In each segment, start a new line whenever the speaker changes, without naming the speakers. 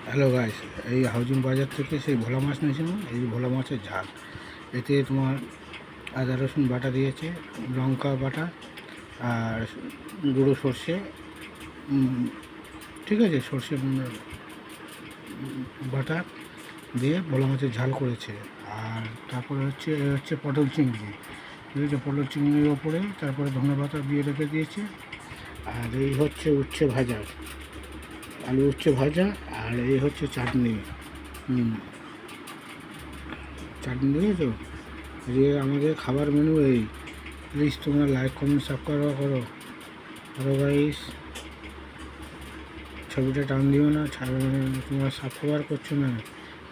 Hello guys, এই housing বাজার থেকে সেই ভোলা মাছ নিয়েছিলাম। এই ভোলা মাছের ঝাল, এতে তোমার আদা রসুন বাটা দিয়েছে, লঙ্কা বাটা আর গুঁড়ো সর্ষে, ঠিক আছে, সর্ষে বাটা দিয়ে ভোলা মাছের ঝাল করেছে। আর তারপরে হচ্ছে পটল চিংড়ি, ঠিক আছে, পটল চিংড়ির ওপরে তারপরে ধনেপাতা দিয়ে রেখে দিয়েছে। আর এই হচ্ছে উচ্ছে ভাজা, আলু উচ্ছে ভাজা। আর এই হচ্ছে চাটনি, চাটনি দিয়েছো। যে আমাদের খাবার মেনু এই। প্লিজ তোমরা লাইক কমেন্ট সাবস্ক্রাইব করো। আরো গাইস, ছবিটা টান দিও না, তোমরা সাবস্ক্রাইব করছো না,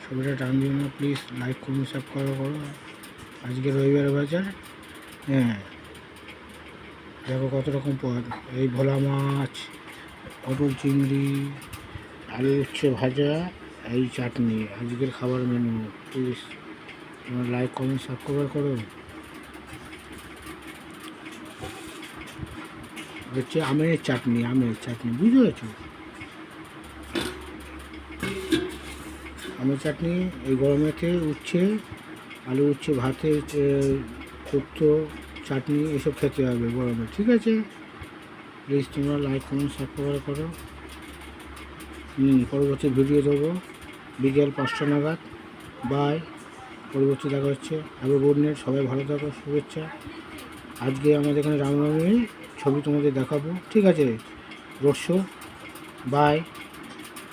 ছবিটা টান দিও না প্লিজ, লাইক কমেন্ট সাবস্ক্রাইব করো। আজকে রবিবার বাজার, হ্যাঁ, দেখো কত রকম পদ। এই ভোলা মাছ, পটল চিংড়ি, আলু উচ্ছে ভাজা, এই চাটনি আজকের খাবার মেনু। প্লিজ তোমরা লাইক কমেন্ট সাবস্ক্রাইব করো। হচ্ছে আমের চাটনি, বুঝতে পারছো? আমের চাটনি এই গরমেতে উচ্ছে, আলু উচ্ছে ভাতে শুক্তো চাটনি এসব খেতে হবে গরমে, ঠিক আছে? প্লিজ তোমরা লাইক কমেন্ট সাবস্ক্রাইব করো। পরবর্তী ভিডিও দেবো বিকেল 5টা নাগাদ। বাই, পরবর্তী দেখা হচ্ছে। হ্যালো, গুড নাইট, সবাই ভালো থাকো, শুভেচ্ছা। আজকে আমাদের এখানে রামনবমীর ছবি তোমাদের দেখাবো, ঠিক আছে? Road show. বাই।